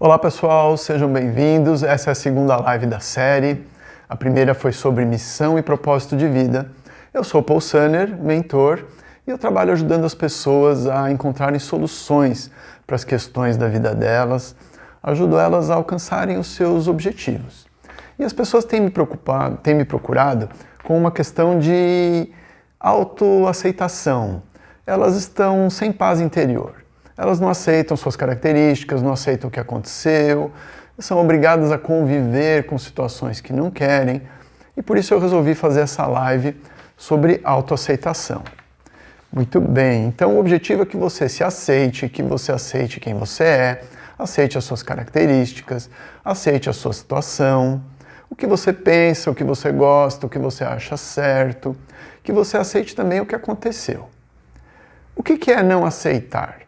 Olá pessoal, sejam bem-vindos. Essa é a segunda live da série. A primeira foi sobre missão e propósito de vida. Eu sou Paul Sanner, mentor, e eu trabalho ajudando as pessoas a encontrarem soluções para as questões da vida delas, ajudo elas a alcançarem os seus objetivos. E as pessoas têm me procurado com uma questão de autoaceitação. Elas estão sem paz interior. Elas não aceitam suas características, não aceitam o que aconteceu, são obrigadas a conviver com situações que não querem, e por isso eu resolvi fazer essa live sobre autoaceitação. Muito bem, então o objetivo é que você se aceite, que você aceite quem você é, aceite as suas características, aceite a sua situação, o que você pensa, o que você gosta, o que você acha certo, que você aceite também o que aconteceu. O que é não aceitar?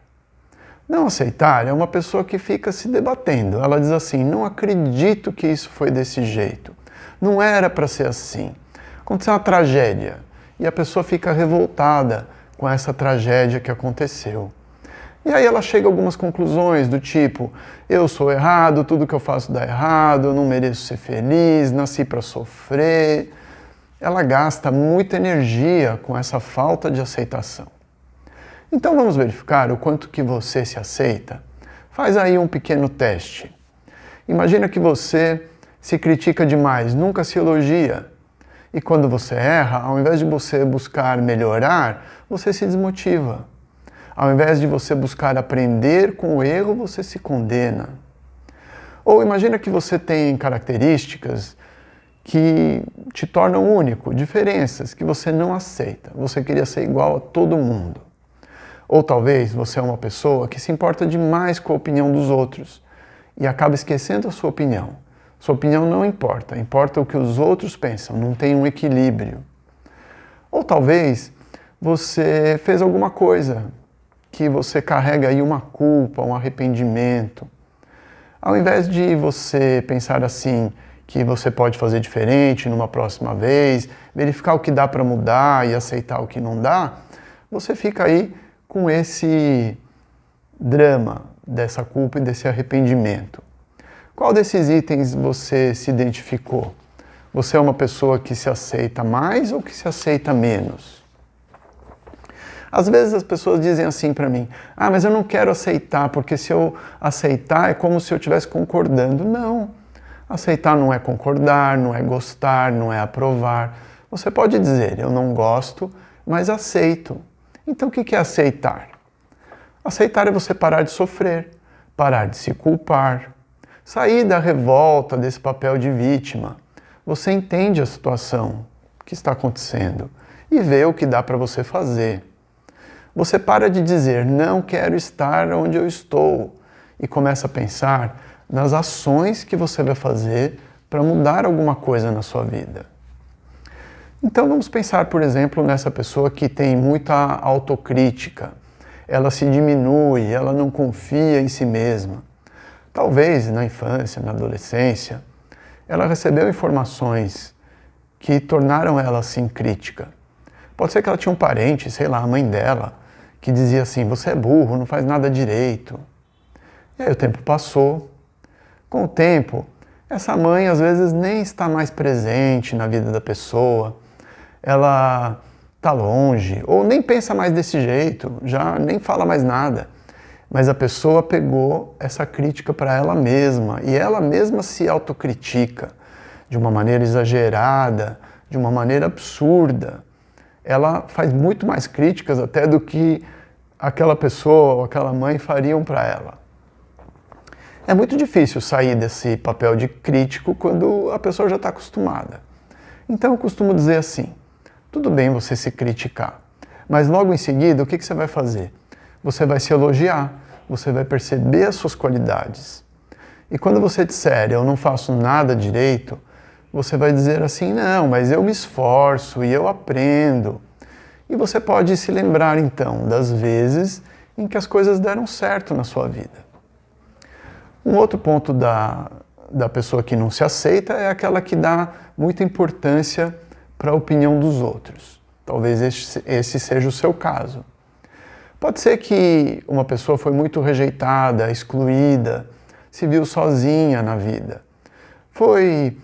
Não aceitar é uma pessoa que fica se debatendo. Ela diz assim, não acredito que isso foi desse jeito. Não era para ser assim. Aconteceu uma tragédia e a pessoa fica revoltada com essa tragédia que aconteceu. E aí ela chega a algumas conclusões do tipo, eu sou errado, tudo que eu faço dá errado, eu não mereço ser feliz, nasci para sofrer. Ela gasta muita energia com essa falta de aceitação. Então vamos verificar o quanto que você se aceita. Faz aí um pequeno teste. Imagina que você se critica demais, nunca se elogia. E quando você erra, ao invés de você buscar melhorar, você se desmotiva. Ao invés de você buscar aprender com o erro, você se condena. Ou imagina que você tem características que te tornam único, diferenças que você não aceita. Você queria ser igual a todo mundo. Ou talvez você é uma pessoa que se importa demais com a opinião dos outros e acaba esquecendo a sua opinião. Sua opinião não importa, importa o que os outros pensam, não tem um equilíbrio. Ou talvez você fez alguma coisa que você carrega aí uma culpa, um arrependimento. Ao invés de você pensar assim, que você pode fazer diferente numa próxima vez, verificar o que dá para mudar e aceitar o que não dá, você fica aí com esse drama dessa culpa e desse arrependimento. Qual desses itens você se identificou? Você é uma pessoa que se aceita mais ou que se aceita menos? Às vezes as pessoas dizem assim para mim, mas eu não quero aceitar, porque se eu aceitar é como se eu estivesse concordando. Não, aceitar não é concordar, não é gostar, não é aprovar. Você pode dizer, eu não gosto, mas aceito. Então o que é aceitar? Aceitar é você parar de sofrer, parar de se culpar, sair da revolta desse papel de vítima. Você entende a situação que está acontecendo e vê o que dá para você fazer. Você para de dizer, não quero estar onde eu estou, e começa a pensar nas ações que você vai fazer para mudar alguma coisa na sua vida. Então vamos pensar, por exemplo, nessa pessoa que tem muita autocrítica. Ela se diminui, ela não confia em si mesma. Talvez na infância, na adolescência, ela recebeu informações que tornaram ela assim crítica. Pode ser que ela tinha um parente, sei lá, a mãe dela, que dizia assim, você é burro, não faz nada direito. E aí o tempo passou. Com o tempo, essa mãe às vezes nem está mais presente na vida da pessoa. Ela está longe, ou nem pensa mais desse jeito, já nem fala mais nada. Mas a pessoa pegou essa crítica para ela mesma, e ela mesma se autocritica de uma maneira exagerada, de uma maneira absurda. Ela faz muito mais críticas até do que aquela pessoa ou aquela mãe fariam para ela. É muito difícil sair desse papel de crítico quando a pessoa já está acostumada. Então eu costumo dizer assim, tudo bem você se criticar, mas logo em seguida, o que você vai fazer? Você vai se elogiar, você vai perceber as suas qualidades. E quando você disser, eu não faço nada direito, você vai dizer assim, não, mas eu me esforço e eu aprendo. E você pode se lembrar, então, das vezes em que as coisas deram certo na sua vida. Um outro ponto da pessoa que não se aceita é aquela que dá muita importância para a opinião dos outros. Talvez esse seja o seu caso. Pode ser que uma pessoa foi muito rejeitada, excluída, se viu sozinha na vida. Foi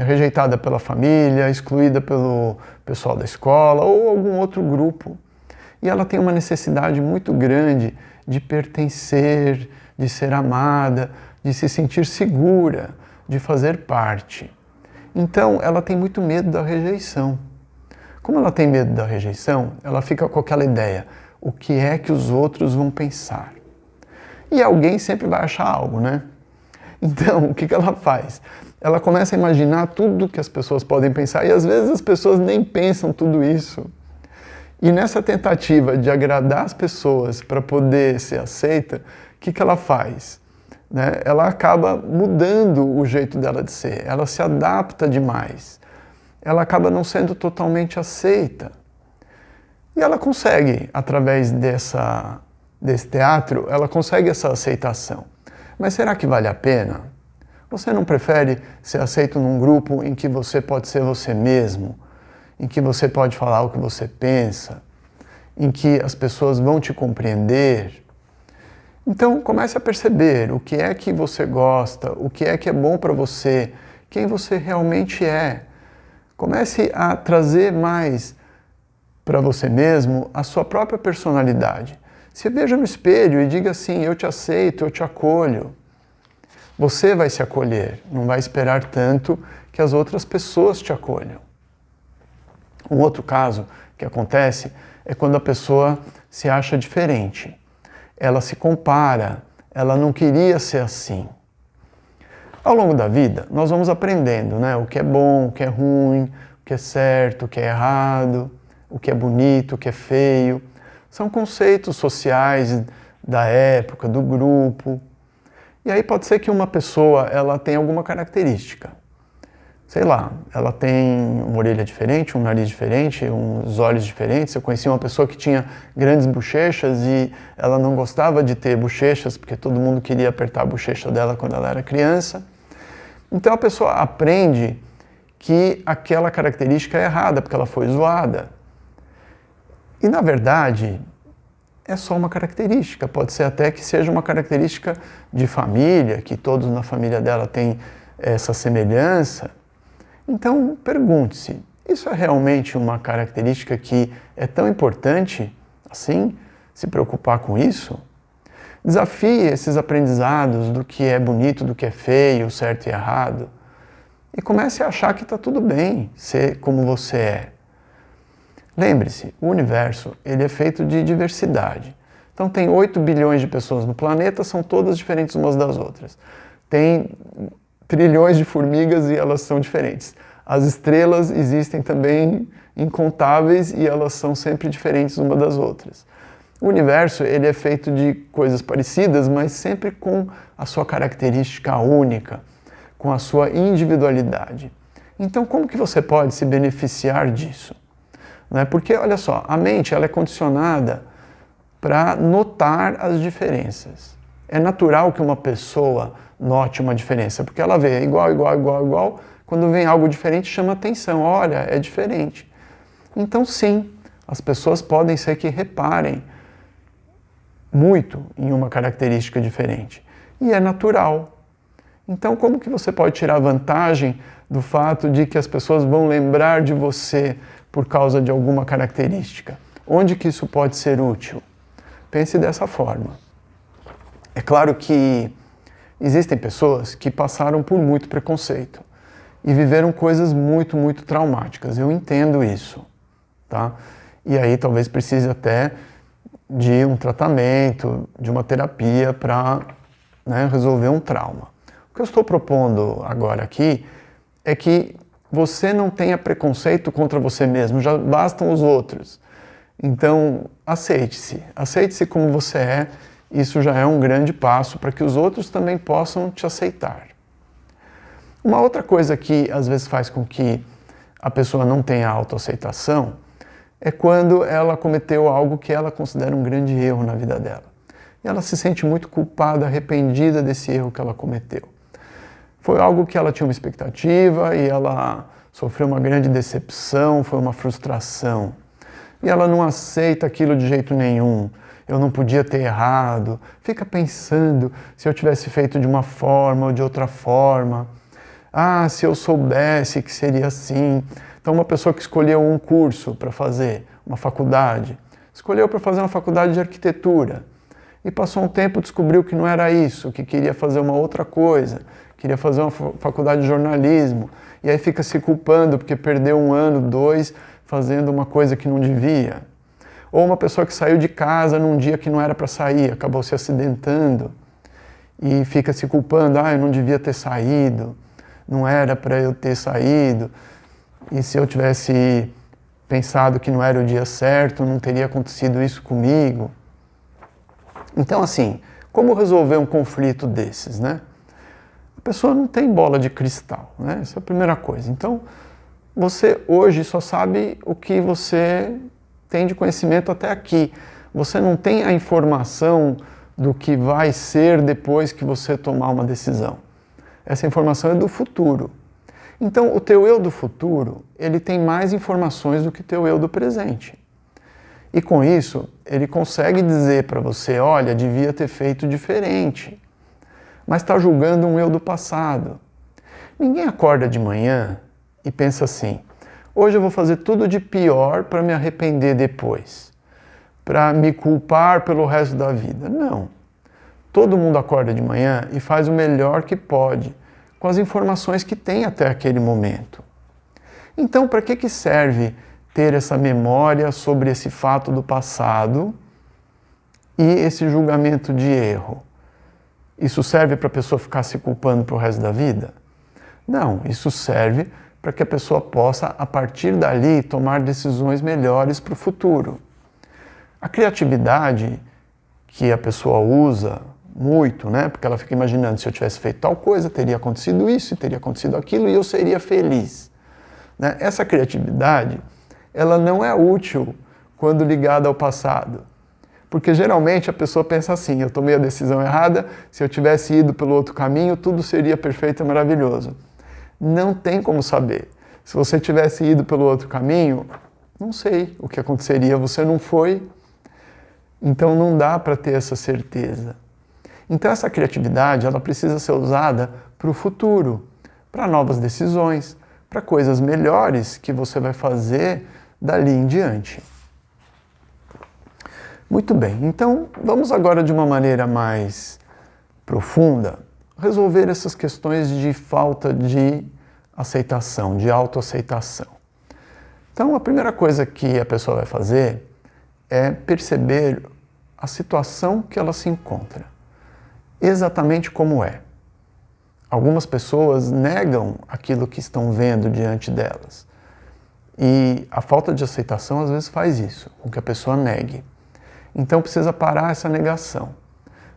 rejeitada pela família, excluída pelo pessoal da escola ou algum outro grupo. E ela tem uma necessidade muito grande de pertencer, de ser amada, de se sentir segura, de fazer parte. Então, ela tem muito medo da rejeição. Como ela tem medo da rejeição, ela fica com aquela ideia: o que é que os outros vão pensar? E alguém sempre vai achar algo, né? Então, o que ela faz? Ela começa a imaginar tudo que as pessoas podem pensar e às vezes as pessoas nem pensam tudo isso. E nessa tentativa de agradar as pessoas para poder ser aceita, o que ela faz? Né? Ela acaba mudando o jeito dela de ser, ela se adapta demais, ela acaba não sendo totalmente aceita. E ela consegue, através desse teatro, ela consegue essa aceitação. Mas será que vale a pena? Você não prefere ser aceito num grupo em que você pode ser você mesmo, em que você pode falar o que você pensa, em que as pessoas vão te compreender? Então comece a perceber o que é que você gosta, o que é bom para você, quem você realmente é. Comece a trazer mais para você mesmo a sua própria personalidade. Se veja no espelho e diga assim: eu te aceito, eu te acolho. Você vai se acolher, não vai esperar tanto que as outras pessoas te acolham. Um outro caso que acontece é quando a pessoa se acha diferente. Ela se compara, ela não queria ser assim. Ao longo da vida, nós vamos aprendendo, né? O que é bom, o que é ruim, o que é certo, o que é errado, o que é bonito, o que é feio. São conceitos sociais da época, do grupo. E aí pode ser que uma pessoa ela tenha alguma característica. Sei lá, ela tem uma orelha diferente, um nariz diferente, uns olhos diferentes. Eu conheci uma pessoa que tinha grandes bochechas e ela não gostava de ter bochechas porque todo mundo queria apertar a bochecha dela quando ela era criança. Então a pessoa aprende que aquela característica é errada porque ela foi zoada. E na verdade é só uma característica, pode ser até que seja uma característica de família, que todos na família dela têm essa semelhança. Então, pergunte-se, isso é realmente uma característica que é tão importante assim, se preocupar com isso? Desafie esses aprendizados do que é bonito, do que é feio, certo e errado, e comece a achar que está tudo bem ser como você é. Lembre-se, o universo ele é feito de diversidade. Então tem 8 bilhões de pessoas no planeta, são todas diferentes umas das outras. Tem trilhões de formigas e elas são diferentes. As estrelas existem também incontáveis e elas são sempre diferentes umas das outras. O universo ele é feito de coisas parecidas, mas sempre com a sua característica única, com a sua individualidade. Então como que você pode se beneficiar disso? Porque, olha só, a mente ela é condicionada para notar as diferenças. É natural que uma pessoa note uma diferença, porque ela vê igual, igual, igual, igual. Quando vem algo diferente, chama atenção. Olha, é diferente. Então, sim, as pessoas podem ser que reparem muito em uma característica diferente. E é natural. Então, como que você pode tirar vantagem do fato de que as pessoas vão lembrar de você por causa de alguma característica? Onde que isso pode ser útil? Pense dessa forma. É claro que existem pessoas que passaram por muito preconceito e viveram coisas muito, muito traumáticas. Eu entendo isso, tá? E aí talvez precise até de um tratamento, de uma terapia para, resolver um trauma. O que eu estou propondo agora aqui é que você não tenha preconceito contra você mesmo, já bastam os outros. Então, aceite-se como você é, isso já é um grande passo para que os outros também possam te aceitar. Uma outra coisa que às vezes faz com que a pessoa não tenha autoaceitação é quando ela cometeu algo que ela considera um grande erro na vida dela. E ela se sente muito culpada, arrependida desse erro que ela cometeu. Foi algo que ela tinha uma expectativa e ela sofreu uma grande decepção, foi uma frustração. E ela não aceita aquilo de jeito nenhum. eu não podia ter errado, fica pensando se eu tivesse feito de uma forma ou de outra forma. Ah, se eu soubesse que seria assim. Então, uma pessoa que escolheu um curso para fazer, uma faculdade, escolheu para fazer uma faculdade de arquitetura e passou um tempo, descobriu que não era isso, que queria fazer uma outra coisa, queria fazer uma faculdade de jornalismo, e aí fica se culpando porque perdeu 1 ano, 2, fazendo uma coisa que não devia. Ou uma pessoa que saiu de casa num dia que não era para sair, acabou se acidentando e fica se culpando, eu não devia ter saído, não era para eu ter saído, e se eu tivesse pensado que não era o dia certo, não teria acontecido isso comigo. Então, assim, como resolver um conflito desses, né? A pessoa não tem bola de cristal, né? Essa é a primeira coisa. Então, você hoje só sabe o que você tem de conhecimento até aqui. Você não tem a informação do que vai ser depois que você tomar uma decisão. Essa informação é do futuro. Então, o teu eu do futuro, ele tem mais informações do que o teu eu do presente. E com isso, ele consegue dizer para você, olha, devia ter feito diferente. Mas está julgando um eu do passado. Ninguém acorda de manhã e pensa assim, hoje eu vou fazer tudo de pior para me arrepender depois, para me culpar pelo resto da vida. Não. Todo mundo acorda de manhã e faz o melhor que pode, com as informações que tem até aquele momento. Então, para que serve ter essa memória sobre esse fato do passado e esse julgamento de erro? Isso serve para a pessoa ficar se culpando para o resto da vida? Não, isso serve para que a pessoa possa, a partir dali, tomar decisões melhores para o futuro. A criatividade que a pessoa usa muito, né? Porque ela fica imaginando, se eu tivesse feito tal coisa, teria acontecido isso, teria acontecido aquilo e eu seria feliz. Né? Essa criatividade, ela não é útil quando ligada ao passado. Porque geralmente a pessoa pensa assim, eu tomei a decisão errada, se eu tivesse ido pelo outro caminho, tudo seria perfeito e maravilhoso. Não tem como saber. Se você tivesse ido pelo outro caminho, não sei o que aconteceria, você não foi, então não dá para ter essa certeza. Então essa criatividade, ela precisa ser usada para o futuro, para novas decisões, para coisas melhores que você vai fazer dali em diante. Muito bem, então vamos agora de uma maneira mais profunda resolver essas questões de falta de aceitação, de autoaceitação. Então a primeira coisa que a pessoa vai fazer é perceber a situação que ela se encontra, exatamente como é. Algumas pessoas negam aquilo que estão vendo diante delas. E a falta de aceitação às vezes faz isso, com que a pessoa negue. Então precisa parar essa negação.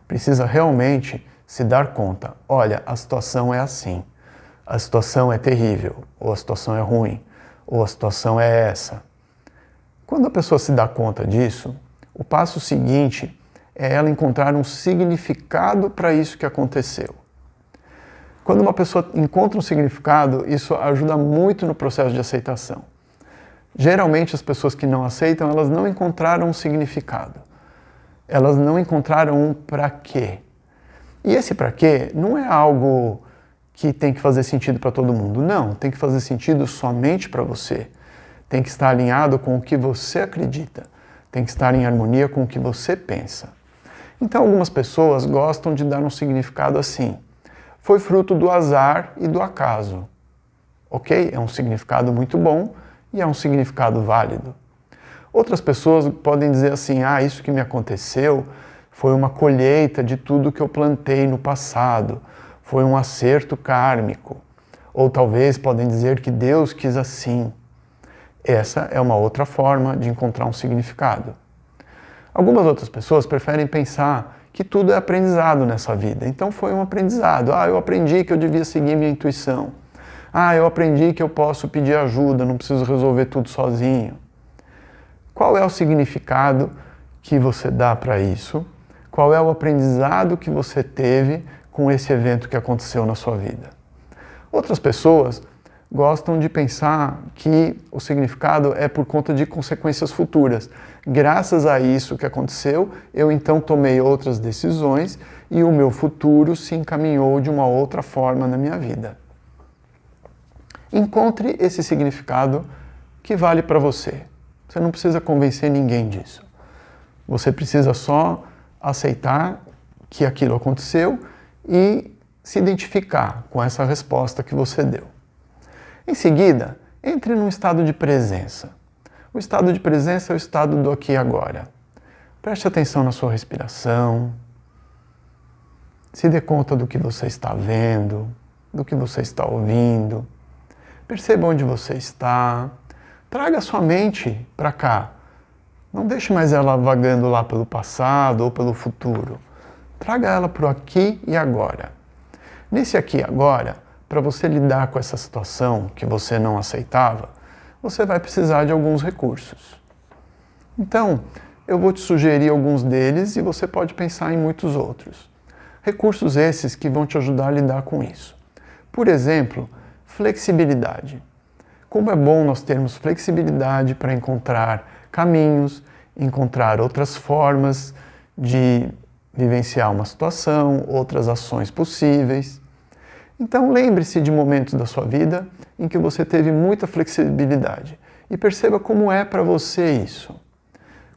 Precisa realmente se dar conta, olha, a situação é assim, a situação é terrível, ou a situação é ruim, ou a situação é essa. Quando a pessoa se dá conta disso, o passo seguinte é ela encontrar um significado para isso que aconteceu. Quando uma pessoa encontra um significado, isso ajuda muito no processo de aceitação. Geralmente as pessoas que não aceitam, elas não encontraram um significado. Elas não encontraram um para quê. E esse para quê não é algo que tem que fazer sentido para todo mundo. Não, tem que fazer sentido somente para você. Tem que estar alinhado com o que você acredita. Tem que estar em harmonia com o que você pensa. Então algumas pessoas gostam de dar um significado assim. Foi fruto do azar e do acaso. Ok? É um significado muito bom e é um significado válido. Outras pessoas podem dizer assim, isso que me aconteceu foi uma colheita de tudo que eu plantei no passado, foi um acerto kármico. Ou talvez podem dizer que Deus quis assim. Essa é uma outra forma de encontrar um significado. Algumas outras pessoas preferem pensar que tudo é aprendizado nessa vida. Então foi um aprendizado. Eu aprendi que eu devia seguir minha intuição. Eu aprendi que eu posso pedir ajuda, não preciso resolver tudo sozinho. Qual é o significado que você dá para isso? Qual é o aprendizado que você teve com esse evento que aconteceu na sua vida? Outras pessoas gostam de pensar que o significado é por conta de consequências futuras. Graças a isso que aconteceu, eu então tomei outras decisões e o meu futuro se encaminhou de uma outra forma na minha vida. Encontre esse significado que vale para você. Você não precisa convencer ninguém disso. Você precisa só aceitar que aquilo aconteceu e se identificar com essa resposta que você deu. Em seguida, entre num estado de presença. O estado de presença é o estado do aqui e agora. Preste atenção na sua respiração. Se dê conta do que você está vendo, do que você está ouvindo. Perceba onde você está. Traga a sua mente para cá. Não deixe mais ela vagando lá pelo passado ou pelo futuro. Traga ela para o aqui e agora. Nesse aqui e agora, para você lidar com essa situação que você não aceitava, você vai precisar de alguns recursos. Então, eu vou te sugerir alguns deles e você pode pensar em muitos outros. Recursos esses que vão te ajudar a lidar com isso. Por exemplo, flexibilidade. Como é bom nós termos flexibilidade para encontrar caminhos, encontrar outras formas de vivenciar uma situação, outras ações possíveis. Então lembre-se de momentos da sua vida em que você teve muita flexibilidade e perceba como é para você isso.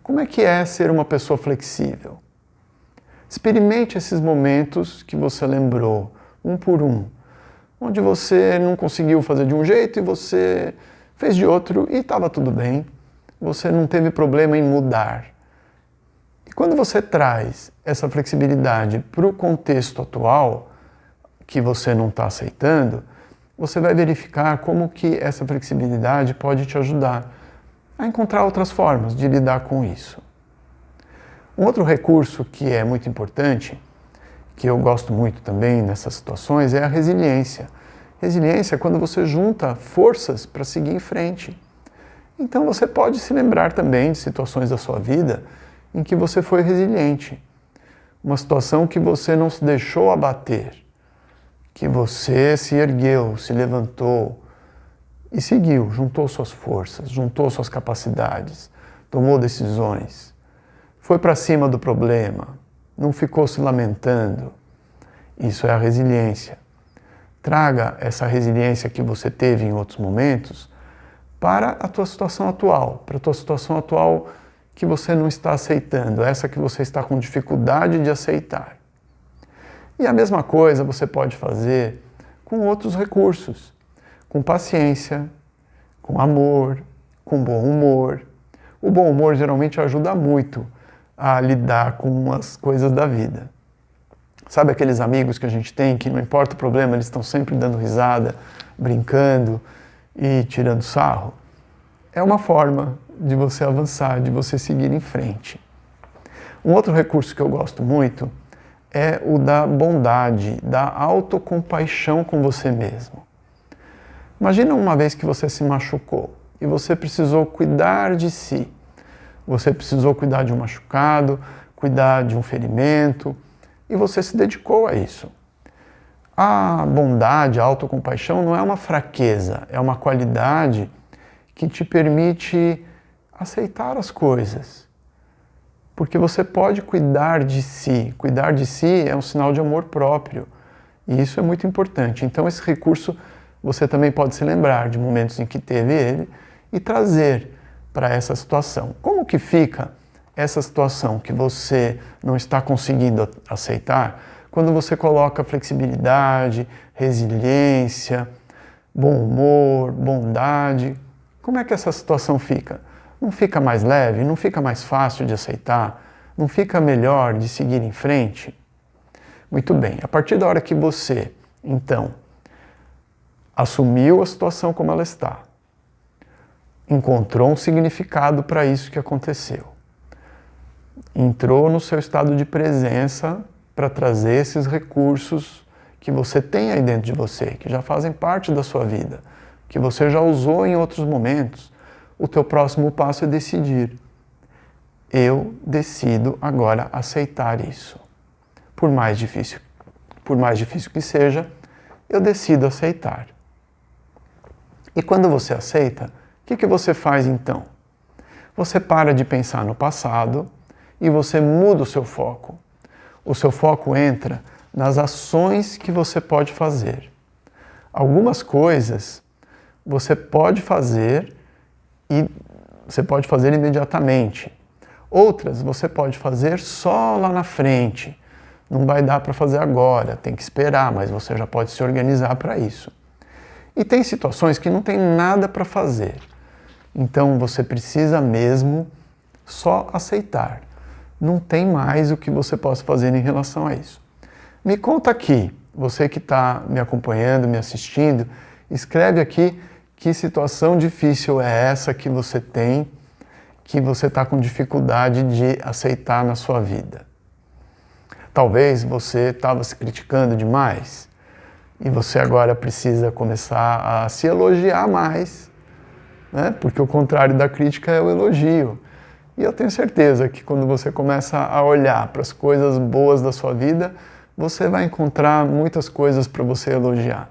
Como é que é ser uma pessoa flexível? Experimente esses momentos que você lembrou, um por um, onde você não conseguiu fazer de um jeito e você fez de outro e estava tudo bem. Você não teve problema em mudar. E quando você traz essa flexibilidade para o contexto atual, que você não está aceitando, você vai verificar como que essa flexibilidade pode te ajudar a encontrar outras formas de lidar com isso. Um outro recurso que é muito importante, que eu gosto muito também nessas situações, é a resiliência. Resiliência é quando você junta forças para seguir em frente. Então você pode se lembrar também de situações da sua vida em que você foi resiliente. Uma situação que você não se deixou abater, que você se ergueu, se levantou e seguiu, juntou suas forças, juntou suas capacidades, tomou decisões, foi para cima do problema, não ficou se lamentando. Isso é a resiliência. Traga essa resiliência que você teve em outros momentos para a tua situação atual, para a tua situação atual que você não está aceitando, essa que você está com dificuldade de aceitar. E a mesma coisa você pode fazer com outros recursos, com paciência, com amor, com bom humor. O bom humor geralmente ajuda muito a lidar com as coisas da vida. Sabe aqueles amigos que a gente tem que não importa o problema, eles estão sempre dando risada, brincando e tirando sarro? É uma forma de você avançar, de você seguir em frente. Um outro recurso que eu gosto muito é o da bondade, da autocompaixão com você mesmo. Imagina uma vez que você se machucou e você precisou cuidar de si. Você precisou cuidar de um machucado, cuidar de um ferimento, e você se dedicou a isso. A bondade, a autocompaixão não é uma fraqueza, é uma qualidade que te permite aceitar as coisas. Porque você pode cuidar de si. Cuidar de si é um sinal de amor próprio. E isso é muito importante. Então esse recurso você também pode se lembrar de momentos em que teve ele e trazer para essa situação. Como que fica essa situação que você não está conseguindo aceitar quando você coloca flexibilidade, resiliência, bom humor, bondade? Como é que essa situação fica? Não fica mais leve? Não fica mais fácil de aceitar? Não fica melhor de seguir em frente? Muito bem, a partir da hora que você, então, assumiu a situação como ela está, encontrou um significado para isso que aconteceu, entrou no seu estado de presença para trazer esses recursos que você tem aí dentro de você, que já fazem parte da sua vida, que você já usou em outros momentos, o teu próximo passo é decidir. Eu decido agora aceitar isso. Por mais difícil que seja, eu decido aceitar. E quando você aceita, o que você faz então? Você para de pensar no passado e você muda o seu foco. O seu foco entra nas ações que você pode fazer. Algumas coisas você pode fazer e você pode fazer imediatamente. Outras você pode fazer só lá na frente. Não vai dar para fazer agora, tem que esperar, mas você já pode se organizar para isso. E tem situações que não tem nada para fazer. Então você precisa mesmo só aceitar. Não tem mais o que você possa fazer em relação a isso. Me conta aqui, você que está me acompanhando, me assistindo, escreve aqui que situação difícil é essa que você tem, que você está com dificuldade de aceitar na sua vida. Talvez você estava se criticando demais e você agora precisa começar a se elogiar mais, né? Porque o contrário da crítica é o elogio. E eu tenho certeza que quando você começa a olhar para as coisas boas da sua vida, você vai encontrar muitas coisas para você elogiar.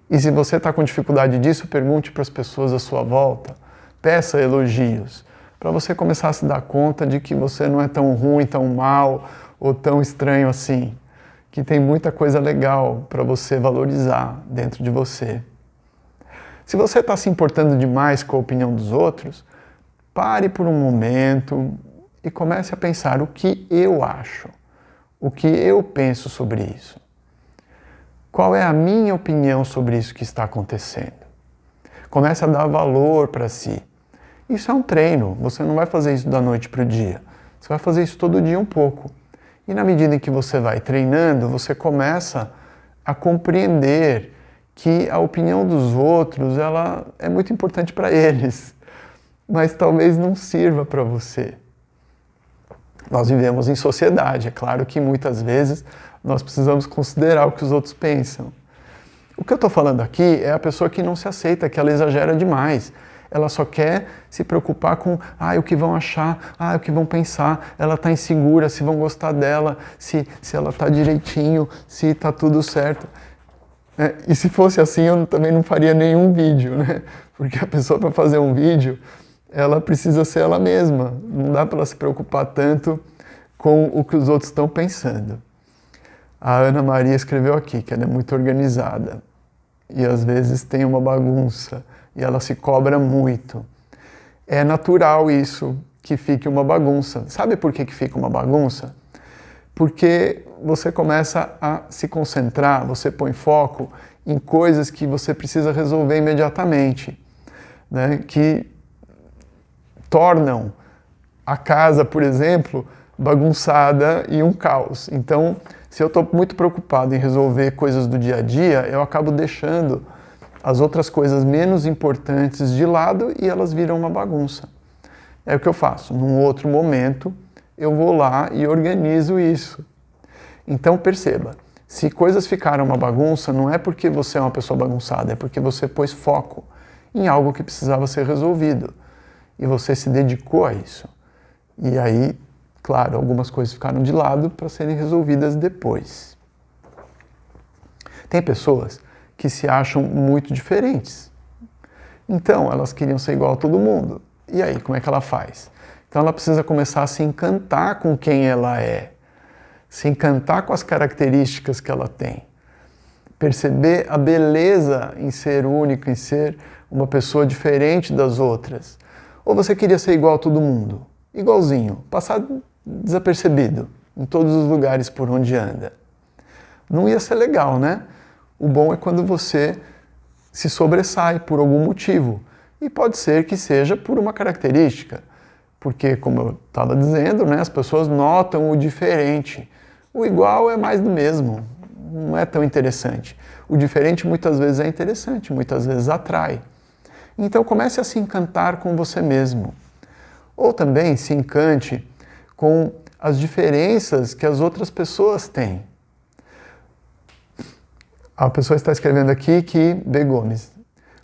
E se você está com dificuldade disso, pergunte para as pessoas à sua volta, peça elogios, para você começar a se dar conta de que você não é tão ruim, tão mal ou tão estranho assim, que tem muita coisa legal para você valorizar dentro de você. Se você está se importando demais com a opinião dos outros, pare por um momento e comece a pensar o que eu acho, o que eu penso sobre isso. Qual é a minha opinião sobre isso que está acontecendo? Comece a dar valor para si. Isso é um treino, você não vai fazer isso da noite para o dia. Você vai fazer isso todo dia um pouco. E na medida em que você vai treinando, você começa a compreender que a opinião dos outros ela é muito importante para eles, mas talvez não sirva para você. Nós vivemos em sociedade, é claro que muitas vezes nós precisamos considerar o que os outros pensam. O que eu estou falando aqui é a pessoa que não se aceita, que ela exagera demais. Ela só quer se preocupar com o que vão achar, o que vão pensar, ela está insegura, se vão gostar dela, se ela está direitinho, se está tudo certo. E se fosse assim, eu também não faria nenhum vídeo, né? Porque a pessoa, para fazer um vídeo, ela precisa ser ela mesma. Não dá para ela se preocupar tanto com o que os outros estão pensando. A Ana Maria escreveu aqui que ela é muito organizada e às vezes tem uma bagunça e ela se cobra muito. É natural isso, que fique uma bagunça. Sabe por que fica uma bagunça? Porque você começa a se concentrar, você põe foco em coisas que você precisa resolver imediatamente, né? Que tornam a casa, por exemplo, bagunçada e um caos. Então, se eu estou muito preocupado em resolver coisas do dia a dia, eu acabo deixando as outras coisas menos importantes de lado e elas viram uma bagunça. É o que eu faço. Num outro momento, eu vou lá e organizo isso. Então, perceba, se coisas ficaram uma bagunça, não é porque você é uma pessoa bagunçada, é porque você pôs foco em algo que precisava ser resolvido. E você se dedicou a isso. E aí, claro, algumas coisas ficaram de lado para serem resolvidas depois. Tem pessoas que se acham muito diferentes. Então, elas queriam ser igual a todo mundo. E aí, como é que ela faz? Então, ela precisa começar a se encantar com quem ela é. Se encantar com as características que ela tem. Perceber a beleza em ser única, em ser uma pessoa diferente das outras. Ou você queria ser igual a todo mundo? Igualzinho, passar desapercebido em todos os lugares por onde anda. Não ia ser legal, né? O bom é quando você se sobressai por algum motivo. E pode ser que seja por uma característica. Porque, como eu estava dizendo, né, as pessoas notam o diferente. O igual é mais do mesmo. Não é tão interessante. O diferente muitas vezes é interessante, muitas vezes atrai. Então comece a se encantar com você mesmo. Ou também se encante com as diferenças que as outras pessoas têm. A pessoa está escrevendo aqui que, B. Gomes,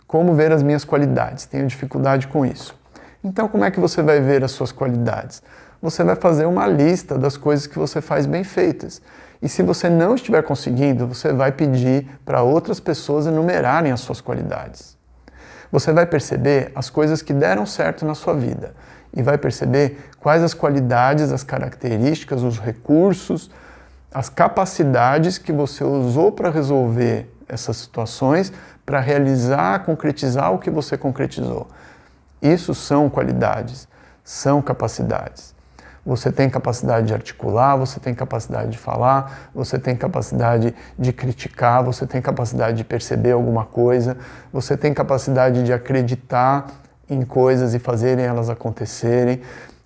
como ver as minhas qualidades? Tenho dificuldade com isso. Então, como é que você vai ver as suas qualidades? Você vai fazer uma lista das coisas que você faz bem feitas. E se você não estiver conseguindo, você vai pedir para outras pessoas enumerarem as suas qualidades. você vai perceber as coisas que deram certo na sua vida e vai perceber quais as qualidades, as características, os recursos, as capacidades que você usou para resolver essas situações, para realizar, concretizar o que você concretizou. Isso são qualidades, são capacidades. Você tem capacidade de articular, você tem capacidade de falar, você tem capacidade de criticar, você tem capacidade de perceber alguma coisa, você tem capacidade de acreditar em coisas e fazerem elas acontecerem,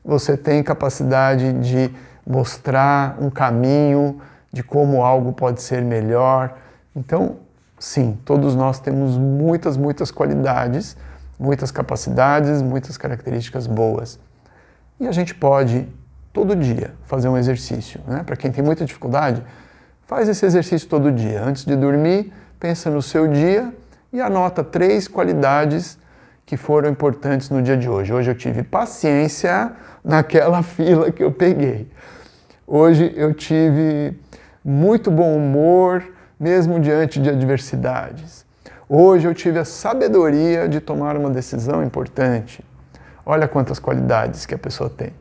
você tem capacidade de mostrar um caminho de como algo pode ser melhor. Então, sim, todos nós temos muitas qualidades, muitas capacidades, muitas características boas. E a gente pode, todo dia, fazer um exercício, né? Para quem tem muita dificuldade, faz esse exercício todo dia. Antes de dormir, pensa no seu dia e anota 3 qualidades que foram importantes no dia de hoje. Hoje eu tive paciência naquela fila que eu peguei. Hoje eu tive muito bom humor, mesmo diante de adversidades. Hoje eu tive a sabedoria de tomar uma decisão importante. Olha quantas qualidades que a pessoa tem.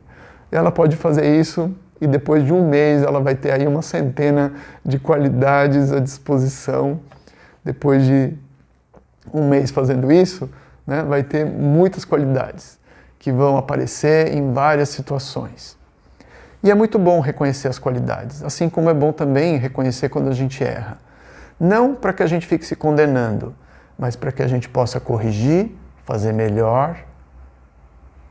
Ela pode fazer isso e depois de um mês ela vai ter aí uma centena de qualidades à disposição. Depois de um mês fazendo isso, né, vai ter muitas qualidades que vão aparecer em várias situações. E é muito bom reconhecer as qualidades, assim como é bom também reconhecer quando a gente erra. Não para que a gente fique se condenando, mas para que a gente possa corrigir, fazer melhor.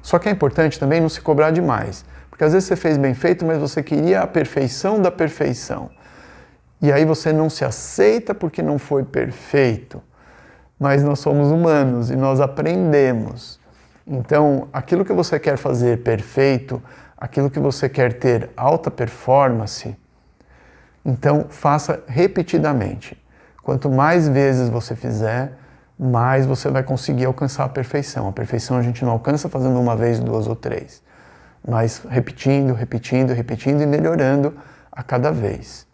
Só que é importante também não se cobrar demais, porque às vezes você fez bem feito, mas você queria a perfeição da perfeição. E aí você não se aceita porque não foi perfeito. Mas nós somos humanos e nós aprendemos. Então, aquilo que você quer fazer perfeito, aquilo que você quer ter alta performance, então faça repetidamente. Quanto mais vezes você fizer, mais você vai conseguir alcançar a perfeição. A perfeição a gente não alcança fazendo uma vez, 2 ou 3, mas repetindo e melhorando a cada vez.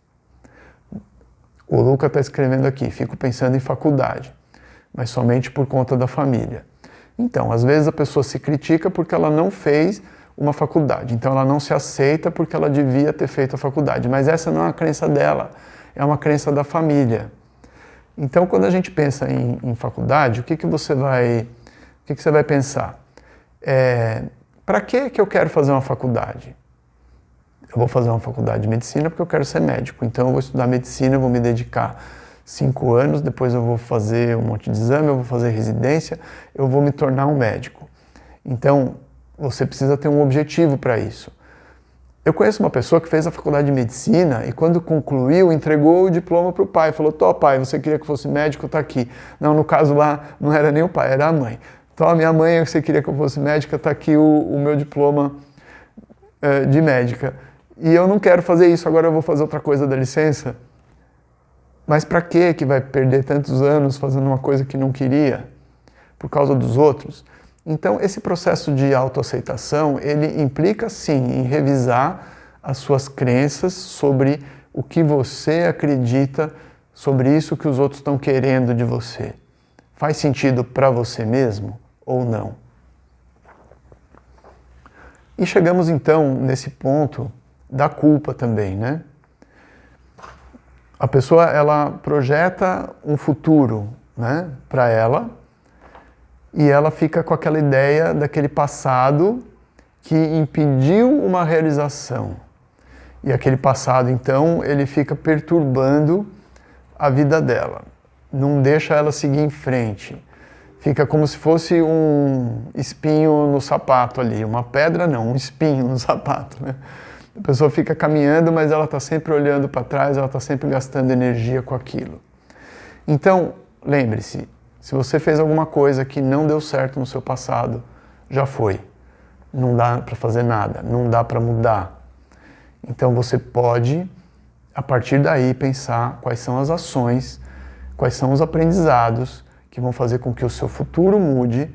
O Luca está escrevendo aqui, fico pensando em faculdade, mas somente por conta da família. Então, às vezes a pessoa se critica porque ela não fez uma faculdade, então ela não se aceita porque ela devia ter feito a faculdade, mas essa não é uma crença dela, é uma crença da família. Então, quando a gente pensa em faculdade, o que você vai pensar? Para que eu quero fazer uma faculdade? Eu vou fazer uma faculdade de medicina porque eu quero ser médico, então eu vou estudar medicina, eu vou me dedicar 5 anos, depois eu vou fazer um monte de exame, eu vou fazer residência, eu vou me tornar um médico. Então, você precisa ter um objetivo para isso. Eu conheço uma pessoa que fez a faculdade de medicina e quando concluiu, entregou o diploma para o pai. Falou, tô pai, você queria que eu fosse médico, tá aqui. Não, no caso lá, não era nem o pai, era a mãe. Então, minha mãe, você queria que eu fosse médica, tá aqui o meu diploma de médica. E eu não quero fazer isso, agora eu vou fazer outra coisa, dá licença. Mas para que vai perder tantos anos fazendo uma coisa que não queria? Por causa dos outros? Então, esse processo de autoaceitação, ele implica, sim, em revisar as suas crenças sobre o que você acredita sobre isso que os outros estão querendo de você. Faz sentido para você mesmo ou não? E chegamos, então, nesse ponto da culpa também, né? A pessoa, ela projeta um futuro, né, para ela, e ela fica com aquela ideia daquele passado que impediu uma realização. E aquele passado, então, ele fica perturbando a vida dela. Não deixa ela seguir em frente. Fica como se fosse um espinho no sapato ali. Uma pedra não, um espinho no sapato, né? A pessoa fica caminhando, mas ela está sempre olhando para trás, ela está sempre gastando energia com aquilo. Então, lembre-se, se você fez alguma coisa que não deu certo no seu passado, já foi. Não dá para fazer nada, não dá para mudar. Então você pode, a partir daí, pensar quais são as ações, quais são os aprendizados que vão fazer com que o seu futuro mude.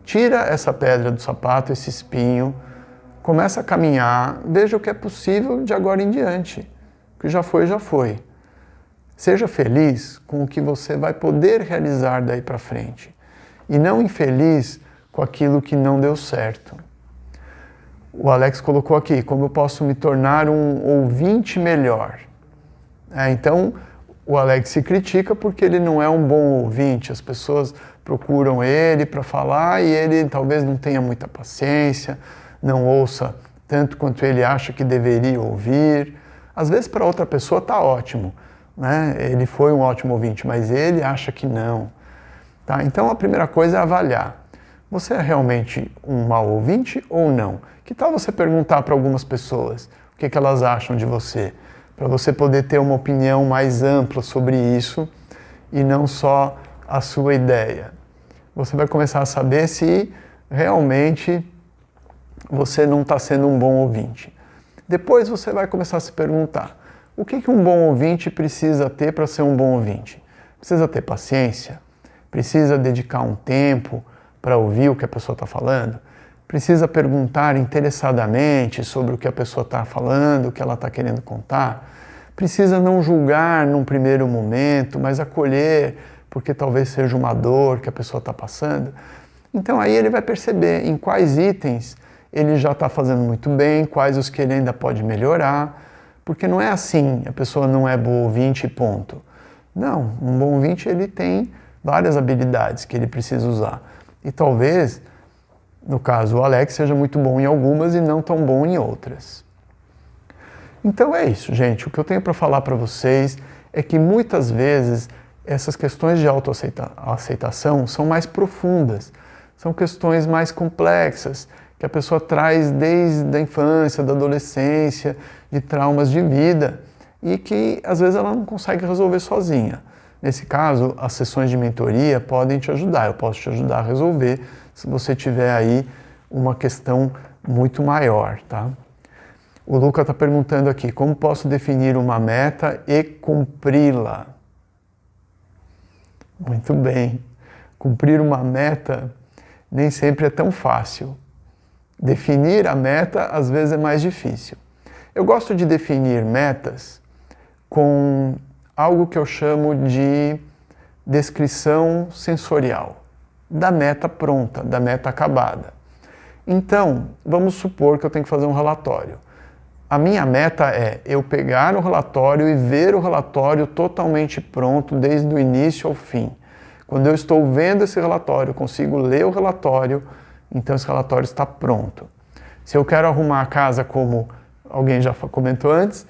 Tira essa pedra do sapato, esse espinho, começa a caminhar, veja o que é possível de agora em diante. O que já foi, já foi. Seja feliz com o que você vai poder realizar daí para frente. e não infeliz com aquilo que não deu certo. O Alex colocou aqui, como eu posso me tornar um ouvinte melhor. Então, o Alex se critica porque ele não é um bom ouvinte, as pessoas procuram ele para falar e ele talvez não tenha muita paciência, não ouça tanto quanto ele acha que deveria ouvir. Às vezes para outra pessoa está ótimo, né? Ele foi um ótimo ouvinte, mas ele acha que não. Tá? Então a primeira coisa é avaliar. Você é realmente um mau ouvinte ou não? Que tal você perguntar para algumas pessoas o que elas acham de você? Para você poder ter uma opinião mais ampla sobre isso e não só a sua ideia. Você vai começar a saber se realmente você não está sendo um bom ouvinte. Depois você vai começar a se perguntar, o que um bom ouvinte precisa ter para ser um bom ouvinte? Precisa ter paciência? Precisa dedicar um tempo para ouvir o que a pessoa está falando? Precisa perguntar interessadamente sobre o que a pessoa está falando, o que ela está querendo contar? Precisa não julgar num primeiro momento, mas acolher, porque talvez seja uma dor que a pessoa está passando? Então aí ele vai perceber em quais itens ele já está fazendo muito bem, quais os que ele ainda pode melhorar, porque não é assim, a pessoa não é bom ouvinte e ponto. Não, um bom ouvinte ele tem várias habilidades que ele precisa usar. E talvez, no caso, o Alex seja muito bom em algumas e não tão bom em outras. Então é isso, gente. O que eu tenho para falar para vocês é que muitas vezes essas questões de autoaceitação são mais profundas, são questões mais complexas, que a pessoa traz desde a infância, da adolescência, de traumas de vida, e que às vezes ela não consegue resolver sozinha. Nesse caso, as sessões de mentoria podem te ajudar, eu posso te ajudar a resolver se você tiver aí uma questão muito maior, tá? O Luca está perguntando aqui, como posso definir uma meta e cumpri-la? Muito bem. Cumprir uma meta nem sempre é tão fácil. Definir a meta às vezes é mais difícil. Eu gosto de definir metas com algo que eu chamo de descrição sensorial da meta pronta, da meta acabada. Então, vamos supor que eu tenho que fazer um relatório. A minha meta é eu pegar o relatório e ver o relatório totalmente pronto desde o início ao fim. Quando eu estou vendo esse relatório, eu consigo ler o relatório, então esse relatório está pronto. Se eu quero arrumar a casa como alguém já comentou antes,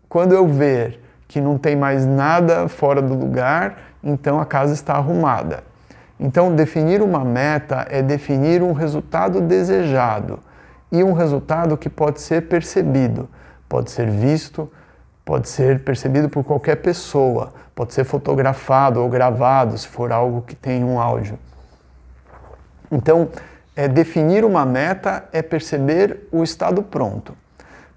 quando eu ver que não tem mais nada fora do lugar, então a casa está arrumada. Então, definir uma meta é definir um resultado desejado e um resultado que pode ser percebido, pode ser visto, pode ser percebido por qualquer pessoa, pode ser fotografado ou gravado, se for algo que tem um áudio. Então, definir uma meta é perceber o estado pronto.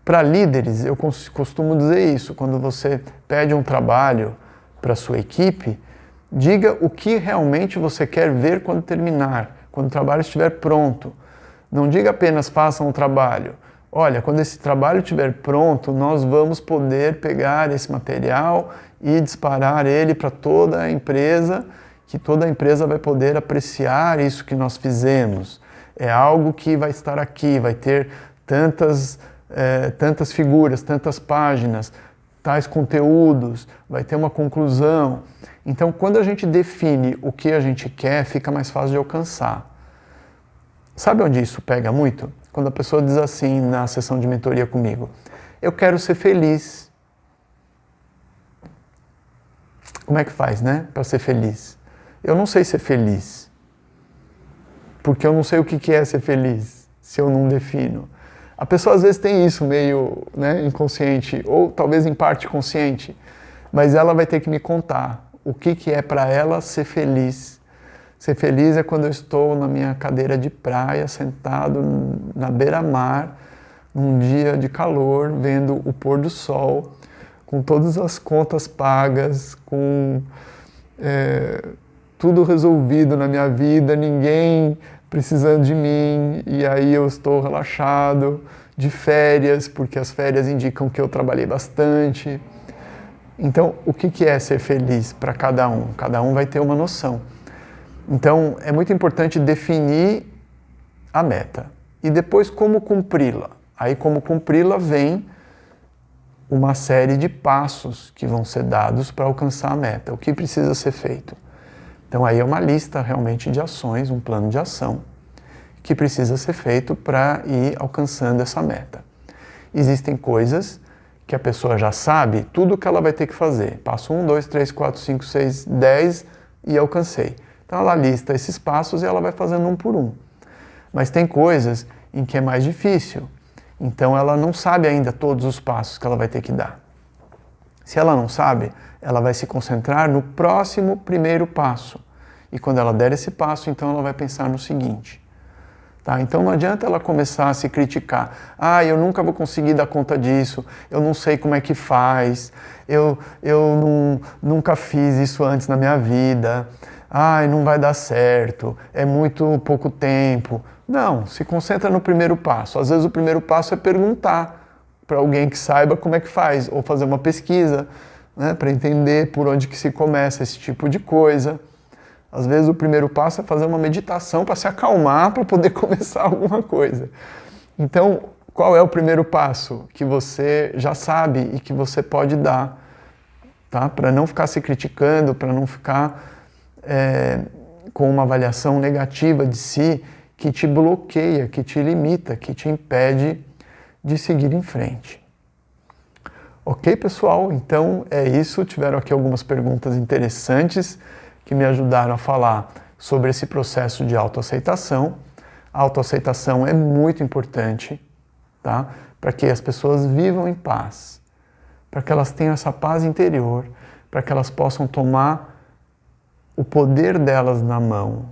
Para líderes, eu costumo dizer isso, quando você pede um trabalho para a sua equipe, diga o que realmente você quer ver quando terminar, quando o trabalho estiver pronto. Não diga apenas façam um trabalho. Olha, quando esse trabalho estiver pronto, nós vamos poder pegar esse material e disparar ele para toda a empresa, que toda a empresa vai poder apreciar isso que nós fizemos. É algo que vai estar aqui, vai ter tantas figuras, tantas páginas, tais conteúdos, vai ter uma conclusão. Então, quando a gente define o que a gente quer, fica mais fácil de alcançar. Sabe onde isso pega muito? Quando a pessoa diz assim na sessão de mentoria comigo, eu quero ser feliz. Como é que faz, né, para ser feliz? Eu não sei ser feliz, porque eu não sei o que é ser feliz, se eu não defino. A pessoa às vezes tem isso meio, né, inconsciente, ou talvez em parte consciente, mas ela vai ter que me contar o que é para ela ser feliz. Ser feliz é quando eu estou na minha cadeira de praia, sentado na beira-mar, num dia de calor, vendo o pôr do sol, com todas as contas pagas, com tudo resolvido na minha vida, ninguém precisando de mim, e aí eu estou relaxado, de férias, porque as férias indicam que eu trabalhei bastante. Então, o que é ser feliz para cada um? Cada um vai ter uma noção. Então, é muito importante definir a meta e depois como cumpri-la. Aí, como cumpri-la, vem uma série de passos que vão ser dados para alcançar a meta. O que precisa ser feito? Então, aí é uma lista realmente de ações, um plano de ação que precisa ser feito para ir alcançando essa meta. Existem coisas que a pessoa já sabe tudo o que ela vai ter que fazer. Passo 1, 2, 3, 4, 5, 6, 10 e alcancei. Então ela lista esses passos e ela vai fazendo um por um. Mas tem coisas em que é mais difícil. Então ela não sabe ainda todos os passos que ela vai ter que dar. Se ela não sabe, ela vai se concentrar no próximo primeiro passo. E quando ela der esse passo, então ela vai pensar no seguinte. Tá? Então não adianta ela começar a se criticar. Ah, eu nunca vou conseguir dar conta disso, eu não sei como é que faz, eu nunca fiz isso antes na minha vida, ai, não vai dar certo, é muito pouco tempo. Não, se concentra no primeiro passo. Às vezes o primeiro passo é perguntar para alguém que saiba como é que faz, ou fazer uma pesquisa, né, para entender por onde que se começa esse tipo de coisa. Às vezes o primeiro passo é fazer uma meditação para se acalmar, para poder começar alguma coisa. Então, qual é o primeiro passo que você já sabe e que você pode dar, tá? Para não ficar se criticando, para não ficar com uma avaliação negativa de si que te bloqueia, que te limita, que te impede de seguir em frente. Ok, pessoal? Então é isso. Tiveram aqui algumas perguntas interessantes que me ajudaram a falar sobre esse processo de autoaceitação. A autoaceitação é muito importante, tá? Para que as pessoas vivam em paz, para que elas tenham essa paz interior, para que elas possam tomar o poder delas na mão.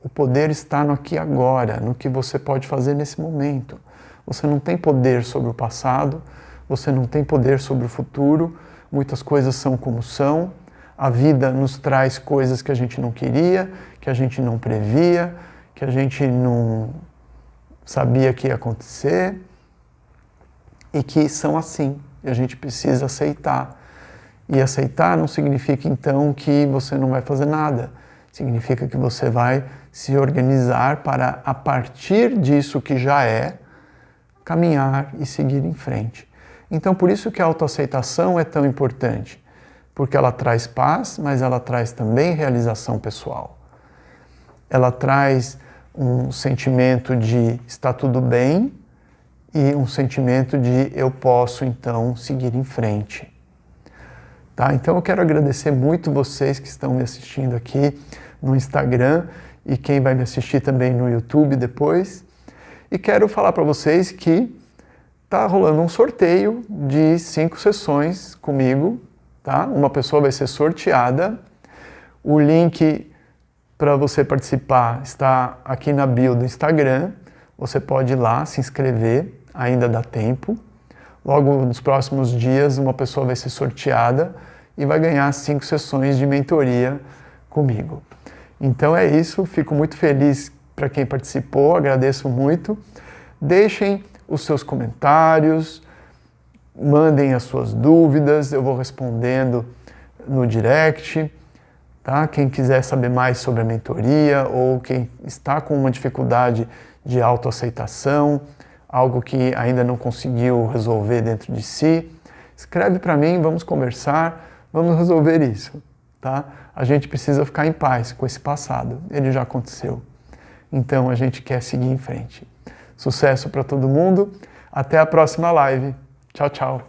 O poder está no aqui e agora, no que você pode fazer nesse momento. Você não tem poder sobre o passado, você não tem poder sobre o futuro, muitas coisas são como são. A vida nos traz coisas que a gente não queria, que a gente não previa, que a gente não sabia que ia acontecer e que são assim. E a gente precisa aceitar. E aceitar não significa então que você não vai fazer nada. Significa que você vai se organizar para, a partir disso que já é, caminhar e seguir em frente. Então, por isso que a autoaceitação é tão importante. Porque ela traz paz, mas ela traz também realização pessoal. Ela traz um sentimento de está tudo bem e um sentimento de eu posso então seguir em frente. Tá? Então eu quero agradecer muito vocês que estão me assistindo aqui no Instagram e quem vai me assistir também no YouTube depois. E quero falar para vocês que está rolando um sorteio de 5 sessões comigo. Tá? Uma pessoa vai ser sorteada. O link para você participar está aqui na bio do Instagram. Você pode ir lá se inscrever, ainda dá tempo. Logo nos próximos dias, uma pessoa vai ser sorteada e vai ganhar 5 sessões de mentoria comigo. Então é isso, fico muito feliz para quem participou, agradeço muito. Deixem os seus comentários, mandem as suas dúvidas, eu vou respondendo no direct, tá? Quem quiser saber mais sobre a mentoria ou quem está com uma dificuldade de autoaceitação, algo que ainda não conseguiu resolver dentro de si, escreve para mim, vamos conversar, vamos resolver isso, tá? A gente precisa ficar em paz com esse passado, ele já aconteceu. Então a gente quer seguir em frente. Sucesso para todo mundo, até a próxima live. Tchau, tchau.